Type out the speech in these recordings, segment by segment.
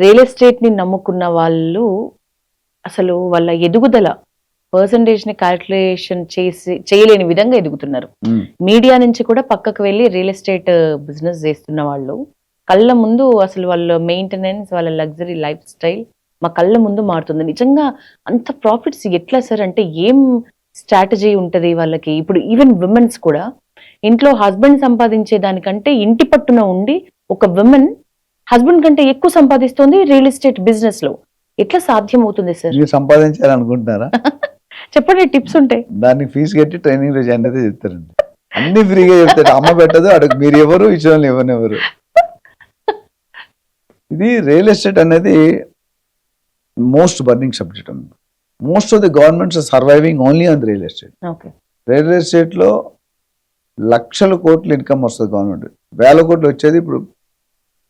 Real ఎస్టేట్‌ని నమ్ముకున్న వాళ్ళు అసలు వాళ్ళ ఎదుగుదల పర్సెంటేజ్‌ని కాలిక్యులేషన్ చేయలేని విధంగా ఎదుగుతున్నారు. మీడియా నుంచి కూడా పక్కకు వెళ్లి రియల్ ఎస్టేట్ బిజినెస్ చేస్తున్న వాళ్ళు కళ్ళ ముందు అసలు వాళ్ళ మెయింటెనెన్స్, వాళ్ళ లగ్జరీ లైఫ్ స్టైల్ మా కళ్ళ ముందు మారుతుంది. నిజంగా అంత ప్రాఫిట్స్ ఎట్లా సార్? అంటే ఏం స్ట్రాటజీ ఉంటది వాళ్ళకి? ఇప్పుడు ఈవెన్ విమెన్స్ కూడా ఇంట్లో హస్బెండ్ సంపాదించే దానికంటే ఇంటి పట్టున ఉండి ఒక విమెన్ హస్బెండ్ కంటే ఎక్కువ సంపాదిస్తుంది రియల్ ఎస్టేట్ బిజినెస్ లో. ఎట్లా సాధ్యం అవుతుంది సార్? మీరు సంపాదించాలనుకుంటున్నారా? చెప్పండి, టిప్స్ ఉంటాయి. దానికి ఫీజు కట్టి ట్రైనింగ్ రోజు అనేది చెప్తారండి. అన్ని ఫ్రీగా చెప్తారు. అమ్మ పెట్టదు, అడుగు మీరు ఎవరు, ఇచ్చిన ఎవరు. ఇది రియల్ ఎస్టేట్ అనేది మోస్ట్ బర్నింగ్ సబ్జెక్ట్ అండి. Most of the governments are surviving only on real estate. Real estate లో లక్షల కోట్లు ఇన్కమ్ వస్తుంది గవర్నమెంట్. 1000 కోట్లు వచ్చేది. ఇప్పుడు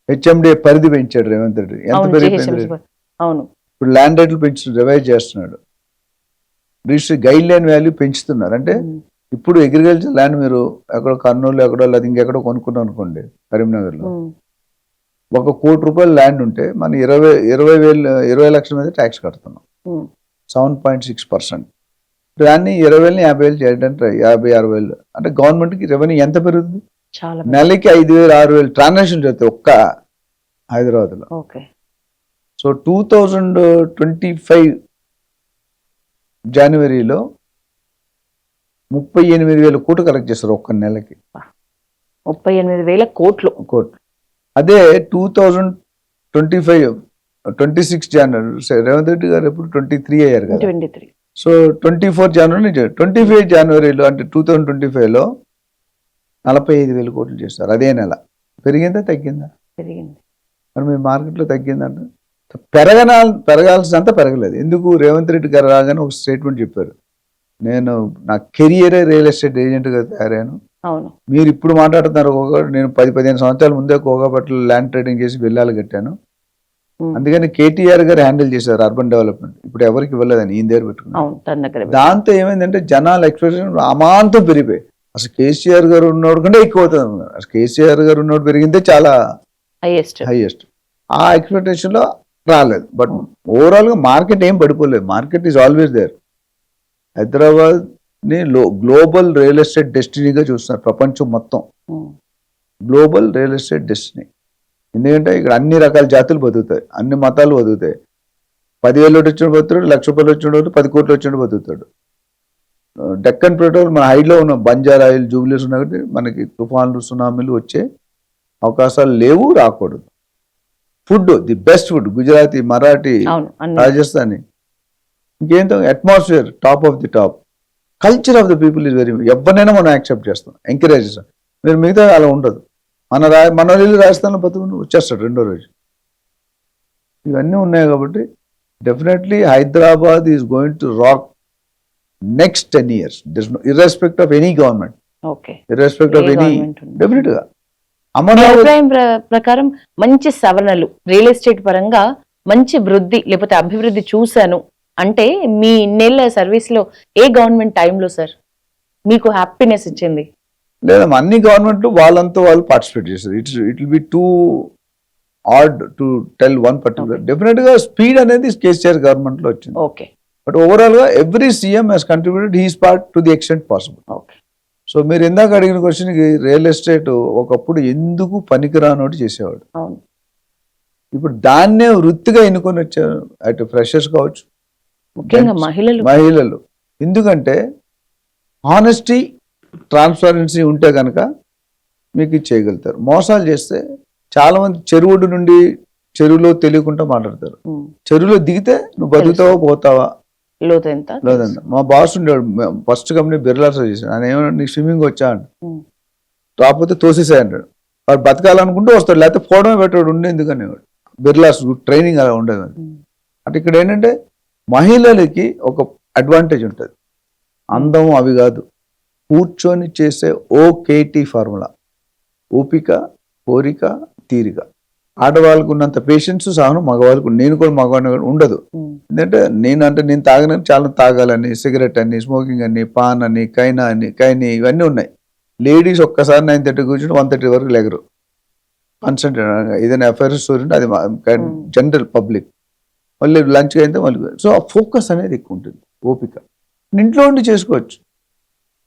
హెచ్ఎండి పరిధి పెంచాడు రేవంత్ రెడ్డి. ఎంత పెరిగిపోయింది? అవును. ఇప్పుడు ల్యాండ్ రేట్లు పెంచు రివైజ్ చేస్తున్నాడు. రిజిస్ట్రీ గైడ్ లైన్ వాల్యూ పెంచుతున్నారు. అంటే ఇప్పుడు అగ్రికల్చర్ ల్యాండ్ మీరు ఎక్కడో కర్నూలు ఎక్కడో లేదా ఇంకెక్కడో కొనుక్కున్నాం అనుకోండి, కరీంనగర్లో 1 కోటి రూపాయల ల్యాండ్ ఉంటే మనం 20 లక్షల మీద ట్యాక్స్ కడుతున్నాం. 7.6%. దాన్ని 20,000 50,000 చేయడానికి 50-60,000. అంటే గవర్నమెంట్కి రెవెన్యూ ఎంత పెరుగుతుంది? నెలకి 5,000-6,000 ట్రాన్సాక్షన్ జరుగుతాయి ఒక్క హైదరాబాద్లో. సో 2025 జనవరిలో 38,000 కోట్లు కలెక్ట్ చేస్తారు ఒక్క నెలకి. 38,000 కోట్లు. అదే 2026 జనవరి రేవంత్ రెడ్డి గారు ఎప్పుడు 23 అయ్యారు కదా. సో 24 జనవరి నుంచి 25 జనవరిలో అంటే 2025లో 45,000 కోట్లు చేస్తారు అదే నెల. పెరిగిందా తగ్గిందా? పెరిగింది. మరి మీ మార్కెట్లో తగ్గిందంట. పెరగాల్సినంత పెరగలేదు. ఎందుకు? రేవంత్ రెడ్డి గారు రాగానే ఒక స్టేట్మెంట్ చెప్పారు, నేను నా కెరియరే రియల్ ఎస్టేట్ ఏజెంట్గా తయారాను. మీరు ఇప్పుడు మాట్లాడుతున్నారు నేను 10-15 సంవత్సరాల ముందే కోగాపట్ల ల్యాండ్ ట్రేడింగ్ చేసి వెళ్ళాలి కట్టాను. అందుకని కేటీఆర్ గారు హ్యాండిల్ చేశారు అర్బన్ డెవలప్మెంట్. ఇప్పుడు ఎవరికి ఇవ్వలేదని ఈయన దగ్గర పెట్టుకున్నారు. దాంతో ఏమైందంటే జనాల ఎక్స్పెక్టేషన్ అమాంతం పెరిగిపోయి అసలు కేసీఆర్ గారు ఉన్నోడు కంటే ఎక్కువ అవుతుంది. అసలు కేసీఆర్ గారు ఉన్నోడు పెరిగిందే చాలా హైయెస్ట్. ఆ ఎక్స్పెక్టేషన్ లో రాలేదు. బట్ ఓవరాల్ గా మార్కెట్ ఏం పడిపోలేదు. Market is always there. Hyderabad ని గ్లోబల్ రియల్ ఎస్టేట్ డెస్టినీగా చూస్తున్నారు ప్రపంచం మొత్తం. Global real estate destiny. ఎందుకంటే ఇక్కడ అన్ని రకాల జాతులు బతుకుతాయి, అన్ని మతాలు బతుకుతాయి. 10,000 వచ్చిన బతుకుతాడు, 1,00,000 రూపాయలు వచ్చిన 10 కోట్లు వచ్చిన బతుకుతాడు. డెక్కన్ ప్లేటోల్ మన హైడ్లో ఉన్న బంజారా హిల్ జూబ్లీస్ ఉన్న కాబట్టి మనకి తుఫాన్లు సునామీలు వచ్చే అవకాశాలు లేవు, రాకూడదు. Food the best food, Gujarati, Marathi, Rajasthani, ఇంకేంతో atmosphere top of the top. Culture of the people is very, ఎవరినైనా మనం యాక్సెప్ట్ చేస్తాం, ఎంకరేజ్ చేస్తాం. మీరు మిగతా అలా ఉండదు. మన ఇల్లు రాజస్థాన్లో బతుకుని వచ్చేస్తాడు రెండో రోజు. ఇవన్నీ ఉన్నాయి కాబట్టి definitely Hyderabad is going to rock next 10 years. Irrespect of any government, irrespect of any, definite గా. అభిప్రాయం ప్రకారం మంచి సవరణలు రియల్ ఎస్టేట్ పరంగా మంచి వృద్ధి లేకపోతే అభివృద్ధి చూశాను అంటే మీ ఇన్నేళ్ల సర్వీస్ లో ఏ గవర్నమెంట్ టైంలో సార్ మీకు హ్యాపీనెస్ ఇచ్చింది? లేదా అన్ని గవర్నమెంట్లు వాళ్ళంతా వాళ్ళు పార్టిసిపేట్ చేశారు. It will be too odd to tell one particular. Definite గా స్పీడ్ అనేది కేసీఆర్ గవర్నమెంట్ లో వచ్చింది. బట్ ఓవరాల్ గా every CM has contributed his part to the extent possible. So మీరు ఇందాక అడిగిన క్వశ్చన్ కి రియల్ ఎస్టేట్ ఒకప్పుడు ఎందుకు పనికిరానోటి చేసేవాడు. ఇప్పుడు దాన్నే వృత్తిగా ఎన్నుకొని వచ్చారు. అటు ఫ్రెషర్స్ కావచ్చు, మహిళలు. ఎందుకంటే హానెస్టీ, ట్రాన్స్పరెన్సీ ఉంటే కనుక మీకు చేయగలుగుతారు. మోసాలు చేస్తే చాలా మంది చెరువుడు నుండి చెరువులో తెలియకుండా మాట్లాడతారు. చెరువులో దిగితే నువ్వు బతుకుతావా పోతావా, లోతెంత. మా బాస్ ఉండేవాడు, ఫస్ట్ కంపెనీ బిర్లాస్ చేశాడు. ఆయన ఏమన్నా నీకు స్విమ్మింగ్ వచ్చా అంట, రాకపోతే తోసేసాయి అంటాడు. వాడు బతకాలనుకుంటూ వస్తాడు, లేకపోతే పోవడమే పెట్టాడు. ఉండే ఎందుకనేవాడు. బిర్లాస్ ట్రైనింగ్ అలా ఉండేది. అంటే ఇక్కడ ఏంటంటే మహిళలకి ఒక అడ్వాంటేజ్ ఉంటుంది. అందం అవి కాదు, కూర్చొని చేసే OKT ఫార్ములా, ఓపిక, కోరిక, తీరిక. ఆడవాళ్ళకు ఉన్నంత పేషెన్స్ సహనం మగవాళ్ళకు, నేను కూడా మగవాడిని ఉండదు. ఎందుకంటే నేను తాగనని చాలా తాగాలని, సిగరెట్ అని, స్మోకింగ్ అని, పాన్ అని, కైనా ఇవన్నీ ఉన్నాయి. లేడీస్ ఒక్కసారి 9:30 కూర్చుని 1:30 వరకు లెగరు. కాన్సన్ట్రేట్ ఏదైనా ఎఫ్ఐఆర్ స్టోరీ ఉంటే అది జనరల్ పబ్లిక్, మళ్ళీ లంచ్ అయితే మళ్ళీ. సో ఆ ఫోకస్ అనేది ఎక్కువ ఉంటుంది, ఓపిక. ఇంట్లో ఉండి చేసుకోవచ్చు,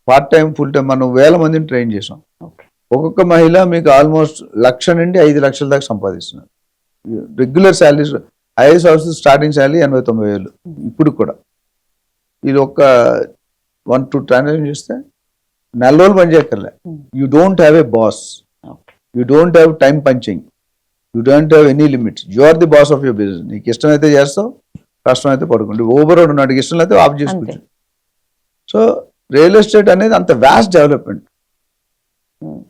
పార్ట్ టైం ఫుల్ టైం. మనం 1000 మందిని ట్రైన్ చేసాం. ఓకే. ఒక్కొక్క మహిళ మీకు ఆల్మోస్ట్ 1,00,000 నుండి 5,00,000 దాకా సంపాదిస్తున్నారు. Regular salaries, IAS officer starting salary 80,000-90,000 ఇప్పుడు కూడా. ఇది ఒక 1-2 ట్రాన్సాక్షన్ చేస్తే 4 రోజులు పని చేయక్కర్లే. You don't have a boss, okay. You don't have time punching, you don't have any limits. You are the boss of your business. నీకు ఇష్టమైతే చేస్తావు, కష్టమైతే పడుకోండి. ఓవర్ ఉన్నాడు, ఇష్టం అయితే ఆఫ్ చేసుకోవచ్చు. సో రియల్ ఎస్టేట్ అనేది అంత వ్యాస్ట్ డెవలప్మెంట్.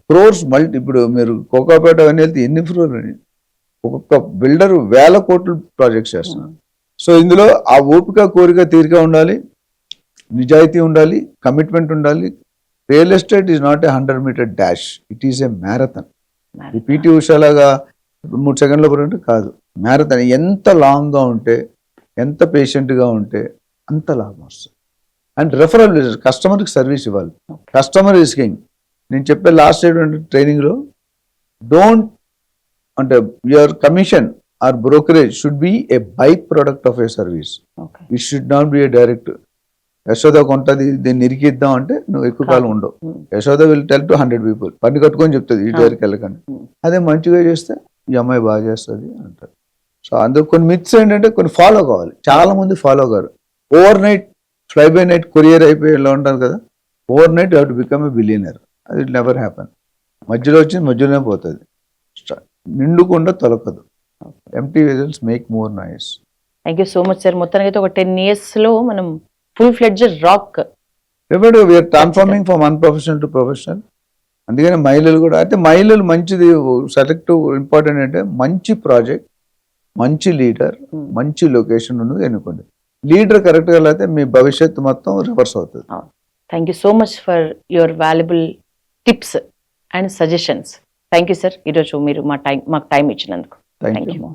క్రోర్స్ మల్టీ. ఇప్పుడు మీరు కోకాపేట అవన్నీ వెళ్తే ఎన్ని ఫ్లోర్ అని, ఒక్కొక్క బిల్డర్ 1000 కోట్లు ప్రాజెక్ట్స్ చేస్తున్నారు. సో ఇందులో ఆ ఓపిక, కోరిక, తీరిక ఉండాలి, నిజాయితీ ఉండాలి, కమిట్మెంట్ ఉండాలి. Real estate is not a 100-meter dash, it is a marathon. ఈ పిటి ఉషాలాగా 3 సెకండ్ల పరిగెట్టు కాదు, మ్యారథాన్. ఎంత లాంగ్గా ఉంటే, ఎంత పేషెంట్గా ఉంటే అంత లాభం వస్తుంది. అండ్ రెఫరల్ బిజినెస్, కస్టమర్కి సర్వీస్ ఇవ్వాలి. Customer is king. నేను చెప్పే లాస్ట్ ట్రైనింగ్లో, డోంట్ అంటే your commission or brokerage should be a by product of a service. It should not be a direct. Yashoda కొంటది, దీన్ని ఇరికిద్దాం అంటే నువ్వు ఎక్కువ కాలం ఉండవు. Yashoda will tell to 100 people, పని కట్టుకొని చెప్తుంది ఈ దగ్గరికి వెళ్ళకండి. అదే మంచిగా చేస్తే ఈ అమ్మాయి బాగా చేస్తుంది అంటారు. సో అందుకు కొన్ని మిత్స్ ఏంటంటే కొన్ని ఫాలో కావాలి. చాలా మంది ఫాలో కారు. Overnight fly by night courier అయిపోయి ఇలా ఉంటారు కదా. Overnight you have to become a billionaire. అది ఇట్ నెవర్ హ్యాపన్. మధ్యలో వచ్చి మధ్యలోనే పోతుంది, నిండుకుండా తొలకదు. Empty vessels make more noise. Thank you so much sir. మొత్తానికి అయితే ఒక 10 years లో మనం ఫుల్ ఫ్లెడ్జ్డ్ రాక్. రేపటి we are transforming from unprofessional to professional. అందుకని మహిళలు కూడా అయితే మహిళలు మంచిది సెలెక్ట్. ఇంపార్టెంట్ అంటే మంచి ప్రాజెక్ట్, మంచి లీడర్, మంచి లొకేషన్ ఉన్నది ఎన్నుకోండి. లీడర్ కరెక్ట్గా అయితే మీ భవిష్యత్తు మొత్తం రివర్స్ అవుతుంది. Thank you so much for your valuable tips and suggestions. Thank you sir. ఈరోజు మీరు మాకు టైం ఇచ్చినందుకు. Thank thank you. యూ.